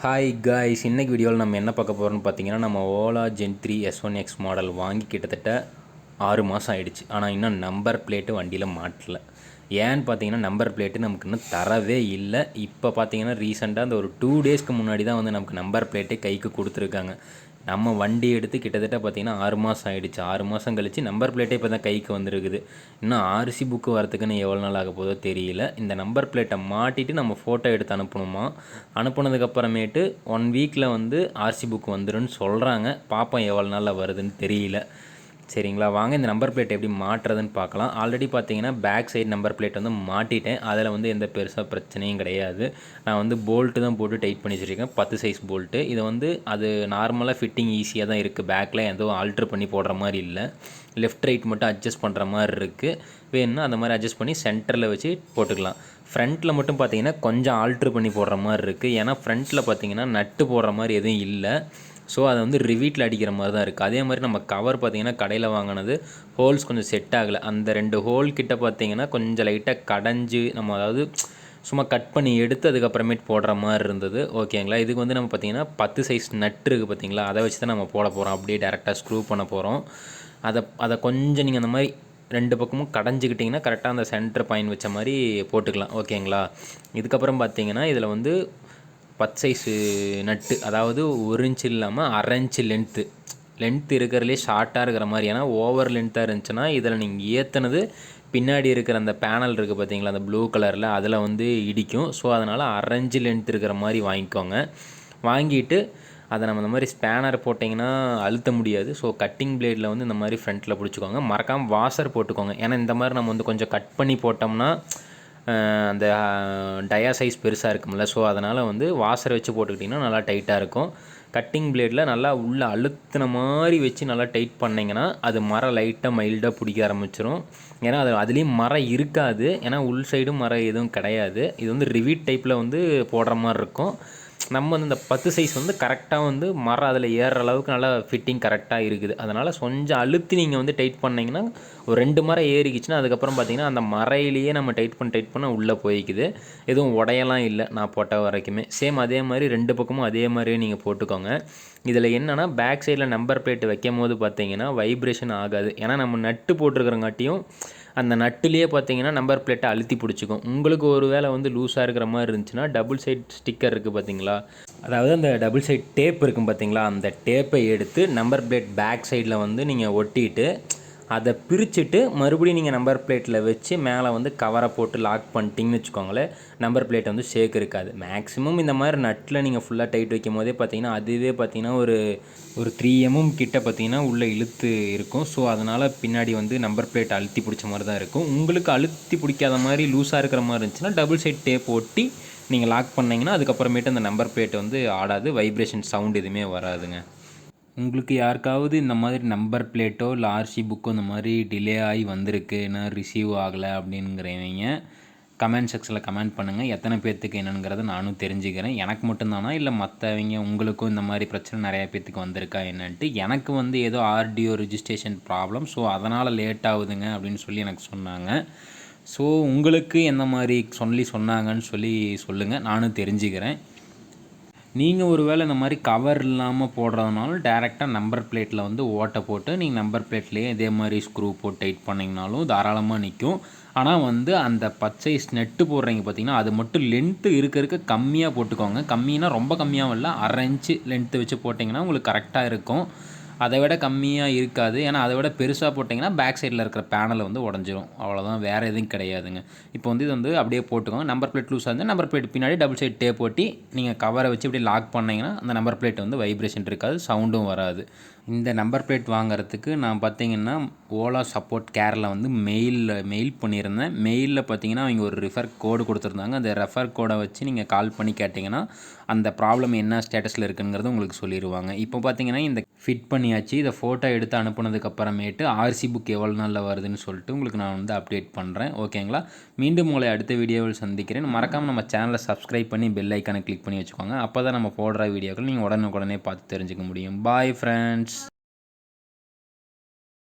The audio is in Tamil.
ஹாய் காய்ஸ், இன்னைக்கு வீடியோவில் நம்ம என்ன பார்க்க போகிறோம்னு பார்த்தீங்கன்னா, நம்ம ஓலா ஜென் 3 S1X மாடல் வாங்கி கிட்டத்தட்ட 6 மாதம் ஆயிடுச்சு. ஆனால் இன்னும் நம்பர் பிளேட்டு வண்டியில் மாட்டல. ஏன்னு பார்த்தீங்கன்னா, நம்பர் பிளேட்டு நமக்கு இன்னும் தரவே இல்லை. இப்போ பார்த்தீங்கன்னா ரீசெண்டாக அந்த ஒரு 2 டேஸ்க்கு முன்னாடி தான் வந்து நமக்கு நம்பர் பிளேட்டே கைக்கு கொடுத்துருக்காங்க. நம்ம வண்டி எடுத்து கிட்டத்தட்ட பார்த்தீங்கன்னா 6 மாதம் ஆகிடுச்சு. 6 மாதம் கழிச்சு நம்பர் பிளேட்டே இப்போ தான் கைக்கு வந்துருக்குது. இன்னும் ஆர்சி புக்கு வரத்துக்குன்னு எவ்வளோ நாள் ஆக போதோ தெரியல. இந்த நம்பர் பிளேட்டை மாட்டிட்டு நம்ம ஃபோட்டோ எடுத்து அனுப்பணுமா. அனுப்புனதுக்கப்புறமேட்டு 1 வீக்கில் வந்து ஆர்சி புக் வந்துடும்னு சொல்கிறாங்க. பார்ப்போம் எவ்வளோ நாளில் வருதுன்னு தெரியல. சரிங்களா, வாங்க இந்த நம்பர் பிளேட் எப்படி மாட்டுறதுன்னு பார்க்கலாம். ஆல்ரெடி பார்த்தீங்கன்னா பேக் சைடு நம்பர் பிளேட் வந்து மாட்டிட்டேன். அதில் வந்து எந்த பெருசாக பிரச்சனையும் கிடையாது. நான் வந்து போல்ட்டு தான் போட்டு டைட் பண்ணி வச்சுருக்கேன், 10 சைஸ் போல்ட்டு. இது வந்து அது நார்மலாக ஃபிட்டிங் ஈஸியாக தான் இருக்குது. பேக்கில் எதுவும் ஆல்ட்ரு பண்ணி போடுற மாதிரி இல்லை. லெஃப்ட் ரைட் மட்டும் அட்ஜஸ்ட் பண்ணுற மாதிரி இருக்குது. வேணும்னா அந்த மாதிரி அட்ஜஸ்ட் பண்ணி சென்டரில் வச்சு போட்டுக்கலாம். ஃப்ரண்ட்டில் மட்டும் பார்த்தீங்கன்னா கொஞ்சம் ஆல்ட்ரு பண்ணி போடுற மாதிரி இருக்குது. ஏன்னா ஃப்ரண்ட்டில் பார்த்தீங்கன்னா நட்டு போடுற மாதிரி எதுவும் இல்லை. ஸோ அதை வந்து ரிவீட்டில் அடிக்கிற மாதிரி தான் இருக்குது. அதே மாதிரி நம்ம கவர் பார்த்திங்கன்னா கடையில் வாங்கினது ஹோல்ஸ் கொஞ்சம் செட் ஆகலை. அந்த 2 ஹோல் கிட்ட பார்த்திங்கன்னா கொஞ்சம் லைட்டாக கடைஞ்சி நம்ம அதாவது சும்மா கட் பண்ணி எடுத்து அதுக்கப்புறமேட்டு போடுற மாதிரி இருந்தது. ஓகேங்களா, இதுக்கு வந்து நம்ம பார்த்திங்கன்னா 10 சைஸ் நட்டு இருக்குது பார்த்திங்களா, அதை வச்சு தான் நம்ம போட போகிறோம். அப்படியே டேரெக்டாக ஸ்க்ரூ பண்ண போகிறோம். அதை கொஞ்சம் நீங்கள் அந்த மாதிரி 2 பக்கமும் கடைஞ்சிக்கிட்டிங்கன்னா கரெக்டாக அந்த சென்டர் பாயிண்ட் வச்ச மாதிரி போட்டுக்கலாம். ஓகேங்களா, இதுக்கப்புறம் பார்த்திங்கன்னா இதில் வந்து 10 சைஸு நட்டு, அதாவது 1 இன்ச் இல்லாமல் 1/2 இன்ச்சு லென்த்து இருக்கிறதுலே ஷார்ட்டாக இருக்கிற மாதிரி. ஏன்னா ஓவர் லென்த்தாக இருந்துச்சுன்னா இதில் நீங்கள் ஏற்றுனது பின்னாடி இருக்கிற அந்த பேனல் இருக்குது பார்த்தீங்களா, அந்த ப்ளூ கலரில், அதில் வந்து இடிக்கும். ஸோ அதனால் 1/2 இன்ச்சு லென்த் இருக்கிற மாதிரி வாங்கிக்கோங்க. வாங்கிட்டு அதை நம்ம இந்த மாதிரி ஸ்பேனர் போட்டிங்கன்னா அழுத்த முடியாது. ஸோ கட்டிங் பிளேடில் வந்து இந்த மாதிரி ஃப்ரண்ட்டில் பிடிச்சிக்கோங்க. மறக்காமல் வாஷர் போட்டுக்கோங்க. ஏன்னா இந்த மாதிரி நம்ம வந்து கொஞ்சம் கட் பண்ணி போட்டோம்னா அந்த டயா சைஸ் பெருசாக இருக்கும்ல. ஸோ அதனால் வந்து வாஷர் வச்சு போட்டுக்கிட்டிங்கன்னா நல்லா டைட்டாக இருக்கும். கட்டிங் பிளேடில் நல்லா உள்ளே அழுத்தின மாதிரி வச்சு நல்லா டைட் பண்ணிங்கன்னா அது மரம் லைட்டாக மைல்டாக பிடிக்க ஆரம்பிச்சிடும். ஏன்னா அதுலேயும் மரம் இருக்காது. ஏன்னா உள் சைடும் மரம் எதுவும் கிடையாது. இது வந்து ரிவீட் டைப்பில் வந்து போடுற மாதிரி இருக்கும். நம்ம வந்து இந்த 10 சைஸ் வந்து கரெக்டாக வந்து மரம் அதில் ஏறுற அளவுக்கு நல்லா ஃபிட்டிங் கரெக்டாக இருக்குது. அதனால் கொஞ்சம் அழுத்தி நீங்கள் வந்து டைட் பண்ணிங்கன்னா ஒரு 2 மரம் ஏறிக்கிச்சுன்னா அதுக்கப்புறம் பார்த்திங்கன்னா அந்த மரையிலேயே நம்ம டைட் பண்ண உள்ளே போய்க்குது. எதுவும் உடையெல்லாம் இல்லை நான் போட்ட வரைக்குமே. சேம் அதே மாதிரி 2 பக்கமும் அதே மாதிரியே நீங்கள் போட்டுக்கோங்க. இதில் என்னென்னா பேக் சைடில் நம்பர் பிளேட் வைக்கும் போது பார்த்திங்கன்னா வைப்ரேஷன் ஆகாது. ஏன்னா நம்ம நட்டு போட்டிருக்கிறங்காட்டியும் அந்த நட்டுலேயே பார்த்தீங்கன்னா நம்பர் பிளேட்டை அழுத்தி பிடிச்சிக்கும். உங்களுக்கு ஒரு வேளை வந்து லூஸாக இருக்கிற மாதிரி இருந்துச்சுன்னா டபுள் சைட் ஸ்டிக்கர் இருக்குது பார்த்தீங்களா, அதாவது அந்த டபுள் சைட் டேப் இருக்கும் பார்த்தீங்களா, அந்த டேப்பை எடுத்து நம்பர் பிளேட் பேக் சைடில் வந்து நீங்கள் ஒட்டிட்டு அதை பிரிச்சுட்டு மறுபடியும் நீங்கள் நம்பர் பிளேட்டில் வச்சு மேலே வந்து கவரை போட்டு லாக் பண்ணிட்டீங்கன்னு வச்சுக்கோங்களேன், நம்பர் பிளேட் வந்து ஷேக் இருக்காது. மேக்ஸிமம் இந்த மாதிரி நட்டில் நீங்கள் ஃபுல்லாக டைட் வைக்கும் போதே பார்த்தீங்கன்னா அதுவே பார்த்தீங்கன்னா ஒரு 3 mm கிட்ட பார்த்தீங்கன்னா உள்ளே இழுத்து இருக்கும். ஸோ அதனால் பின்னாடி வந்து நம்பர் பிளேட் அழுத்தி பிடிச்ச மாதிரி தான் இருக்கும். உங்களுக்கு அழுத்தி பிடிக்காத மாதிரி லூஸாக இருக்கிற மாதிரி இருந்துச்சுன்னா டபுள் சைட் டேப் ஒட்டி நீங்கள் லாக் பண்ணிங்கன்னா அதுக்கப்புறமேட்டு அந்த நம்பர் பிளேட் வந்து ஆடாது, வைப்ரேஷன் சவுண்ட் எதுவுமே வராதுங்க. உங்களுக்கு யாருக்காவது இந்த மாதிரி நம்பர் பிளேட்டோ இல்லை ஆர்சி புக்கோ இந்த மாதிரி டிலே ஆகி வந்திருக்கு, ஏன்னா ரிசீவ் ஆகலை அப்படிங்கிறவங்க கமெண்ட் செக்ஷனில் கமெண்ட் பண்ணுங்கள். எத்தனை பேர்த்துக்கு என்னங்கிறத நானும் தெரிஞ்சுக்கிறேன். எனக்கு மட்டும்தானா இல்லை மற்றவங்க உங்களுக்கும் இந்த மாதிரி பிரச்சனை நிறையா பேர்த்துக்கு வந்திருக்கா என்னன்ட்டு. எனக்கு வந்து ஏதோ ஆர்டிஓ ரிஜிஸ்ட்ரேஷன் ப்ராப்ளம், ஸோ அதனால் லேட் ஆகுதுங்க அப்படின்னு சொல்லி எனக்கு சொன்னாங்க. ஸோ உங்களுக்கு எந்த மாதிரி சொன்னாங்கன்னு சொல்லி சொல்லுங்கள், நானும் தெரிஞ்சுக்கிறேன். நீங்கள் ஒரு வேளை இந்த மாதிரி கவர் இல்லாமல் போடுறதுனாலும் டேரெக்டாக நம்பர் பிளேட்டில் வந்து ஓட்டை போட்டு நீங்கள் நம்பர் பிளேட்லேயே இதே மாதிரி ஸ்க்ரூ போட்டு டைட் பண்ணிங்கனாலும் தாராளமாக நிற்கும். ஆனால் வந்து அந்த 10 சைஸ் நெட்டு போடுறீங்க பார்த்தீங்கன்னா அது மட்டும் லென்த்து இருக்க கம்மியாக போட்டுக்கோங்க. கம்மியாக ரொம்ப கம்மியாகவும் இல்லை, 1/2 இன்ச்சு லென்த்து வச்சு போட்டிங்கன்னா உங்களுக்கு கரெக்டாக இருக்கும். அதை விட கம்மியாக இருக்காது. ஏன்னா அதை விட பெருசாக போட்டிங்கன்னா பேக் சைடில் இருக்கிற பேனலை வந்து உடஞ்சிரும். அவ்வளோதான், வேறு எதுவும் கிடையாதுங்க. இப்போ வந்து இது வந்து அப்படியே போட்டுக்கோங்க. நம்பர் பிளேட் லூஸாக இருந்தால் நம்பர் பிளேட் பின்னாடி டபுள் சைட் டேப் போட்டி நீங்கள் கவரை வச்சு இப்படி லாக் பண்ணிங்கன்னா அந்த நம்பர் பிளேட் வந்து வைப்ரேஷன் இருக்காது, சவுண்டும் வராது. இந்த நம்பர் பிளேட் வாங்குறதுக்கு நான் பார்த்தீங்கன்னா ஓலா சப்போர்ட் கேரில் வந்து மெயில் பண்ணியிருந்தேன். மெயிலில் பார்த்தீங்கன்னா அவங்க ஒரு ரெஃபர் கோடு கொடுத்துருந்தாங்க. அந்த ரெஃபர் கோடை வச்சு நீங்கள் கால் பண்ணி கேட்டிங்கன்னா அந்த ப்ராப்ளம் என்ன ஸ்டேட்டஸில் இருக்குங்கிறது உங்களுக்கு சொல்லிடுவாங்க. இப்போ பார்த்தீங்கன்னா இந்த ஃபிட் பண்ணியாச்சு. இதை ஃபோட்டோ எடுத்து அனுப்புனதுக்கப்புறமேட்டு ஆர்சி புக் எவ்வளோ நாளில் வருதுன்னு சொல்லிட்டு உங்களுக்கு நான் வந்து அப்டேட் பண்ணுறேன். ஓகேங்களா, மீண்டும் உங்களை அடுத்த வீடியோவில் சந்திக்கிறேன். மறக்காமல் நம்ம சேனலை சப்ஸ்கிரைப் பண்ணி பெல் ஐக்கானை கிளிக் பண்ணி வச்சுக்கோங்க. அப்போ தான் நம்ம போடுற வீடியோக்கள் நீங்கள் உடனுக்குடனே பார்த்து தெரிஞ்சுக்க முடியும். Bye friends.